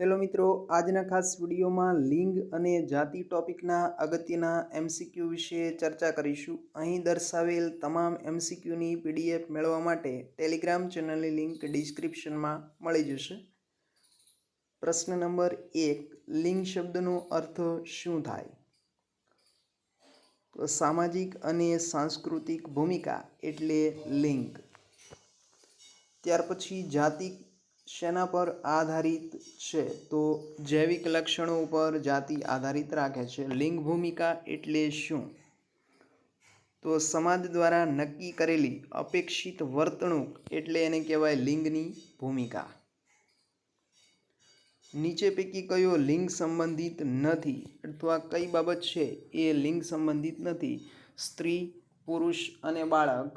Hello મિત્રો, આજના ખાસ વિડીયોમાં લિંગ અને જાતિ ટોપિકના અગત્યના એમસીક્યુ વિશે ચર્ચા કરીશું. અહીં દર્શાવેલ તમામ એમસીક્યુની પીડીએફ મેળવવા માટે ટેલિગ્રામ ચેનલની લિંક ડિસ્ક્રિપ્શનમાં મળી જશે. પ્રશ્ન નંબર 1, લિંગ શબ્દનો અર્થ શું થાય? તો સામાજિક અને સાંસ્કૃતિક ભૂમિકા એટલે લિંગ. ત્યાર પછી જાતિ શેના પર આધારિત છે? તો જૈવિક લક્ષણો ઉપર જાતિ આધારિત રાખે છે. લિંગ ભૂમિકા એટલે શું? તો સમાજ દ્વારા નક્કી કરેલી અપેક્ષિત વર્તણૂક એટલે એને કહેવાય લિંગની ભૂમિકા. નીચે પૈકી કયો લિંગ સંબંધિત નથી અથવા કઈ બાબત છે એ લિંગ સંબંધિત નથી? સ્ત્રી, પુરુષ અને બાળક.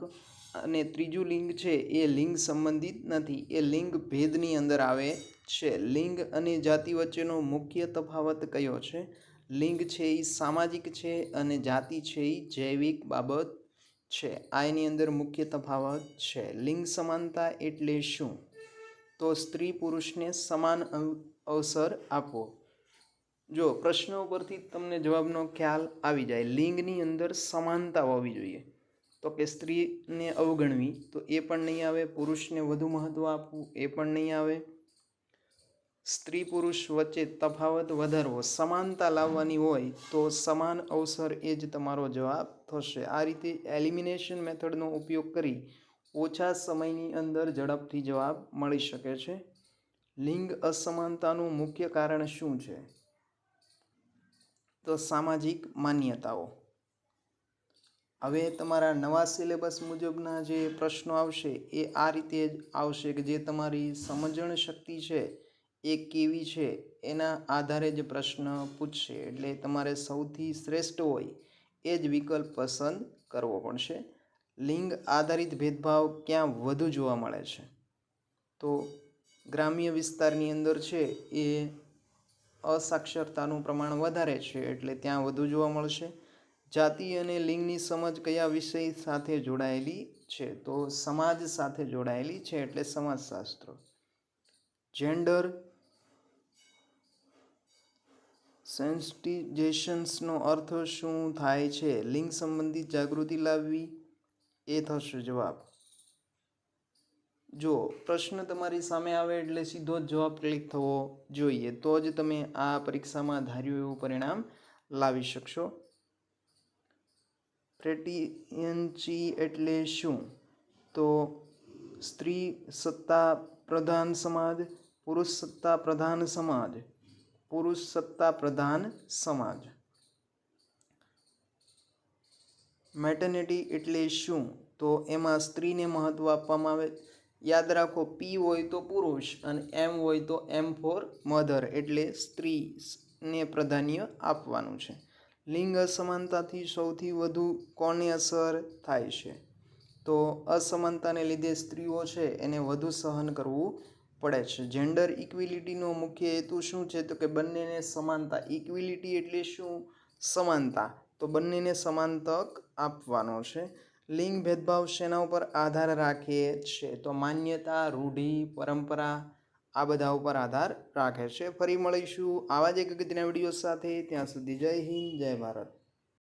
અને ત્રીજું લિંગ છે એ લિંગ સંબંધિત નથી, એ લિંગ ભેદની અંદર આવે છે. લિંગ અને જાતિ વચ્ચેનો મુખ્ય તફાવત કયો છે? લિંગ છે એ સામાજિક છે અને જાતિ છે એ જૈવિક બાબત છે. આ એની અંદર મુખ્ય તફાવત છે. લિંગ સમાનતા એટલે શું? તો સ્ત્રી પુરુષને સમાન અવસર આપવો. જો પ્રશ્ન ઉપરથી તમને જવાબનો ખ્યાલ આવી જાય. લિંગની અંદર સમાનતા હોવી જોઈએ. તો કે સ્ત્રીને અવગણવી તો એ પણ નહીં આવે. પુરુષને વધુ મહત્વ આપવું એ પણ નહીં આવે. સ્ત્રી પુરુષ વચ્ચે તફાવત વધારવો, સમાનતા લાવવાની હોય તો સમાન અવસર એ જ તમારો જવાબ થશે. આ રીતે એલિમિનેશન મેથડનો ઉપયોગ કરી ઓછા સમયની અંદર ઝડપથી જવાબ મળી શકે છે. લિંગ અસમાનતાનું મુખ્ય કારણ શું છે? તો સામાજિક માન્યતાઓ. હવે તમારા નવા સિલેબસ મુજબના જે પ્રશ્નો આવશે એ આ રીતે જ આવશે કે જે તમારી સમજણ શક્તિ છે એ કેવી છે એના આધારે જ પ્રશ્ન પૂછશે. એટલે તમારે સૌથી શ્રેષ્ઠ હોય એ જ વિકલ્પ પસંદ કરવો પડશે. લિંગ આધારિત ભેદભાવ ક્યાં વધુ જોવા મળે છે? તો ગ્રામ્ય વિસ્તારની અંદર છે એ અસાક્ષરતાનું પ્રમાણ વધારે છે એટલે ત્યાં વધુ જોવા મળશે. જાતિ અને લિંગની સમજ કયા વિષય સાથે જોડાયેલી છે? તો સમાજ સાથે જોડાયેલી છે એટલે સમાજશાસ્ત્ર. જેન્ડર સેન્સિટાઇઝેશનનો અર્થ શું થાય છે? લિંગ સંબંધિત જાગૃતિ લાવવી એ થશે જવાબ. જો પ્રશ્ન તમારી સામે આવે એટલે સીધો જ જવાબ ક્લિક થવો જોઈએ, તો જ તમે આ પરીક્ષામાં ધાર્યું એવું પરિણામ લાવી શકશો. પેટ્રીયાર્ચી એટલે શું? તો સ્ત્રી સત્તા પ્રધાન સમાજ, પુરુષ સત્તા પ્રધાન સમાજ, પુરુષ સત્તા પ્રધાન સમાજ. મેટર્નિટી એટલે શું? તો એમાં સ્ત્રીને મહત્વ આપવામાં આવે. યાદ રાખો, પી હોય તો પુરુષ અને એમ હોય તો એમ ફોર મધર, એટલે સ્ત્રીને પ્રાધાન્ય આપવાનું છે. લિંગ અસમાનતાથી સૌથી વધુ કોને અસર થાય છે? તો અસમાનતાને લીધે સ્ત્રીઓ છે એને વધુ સહન કરવું પડે છે. જેન્ડર ઇક્વિલિટીનો મુખ્ય હેતુ શું છે? તો કે બંનેને સમાનતા. ઇક્વિલિટી એટલે શું? સમાનતા. તો બંનેને સમાન તક આપવાનો છે. લિંગ ભેદભાવ શેના ઉપર આધાર રાખે છે? તો માન્યતા, રૂઢિ, પરંપરા આ બધા ઉપર આધાર રાખે છે. ફરી મળીશું આવા જ એક અગત્યના વિડીયો સાથે. ત્યાં સુધી જય હિન્દ, જય ભારત.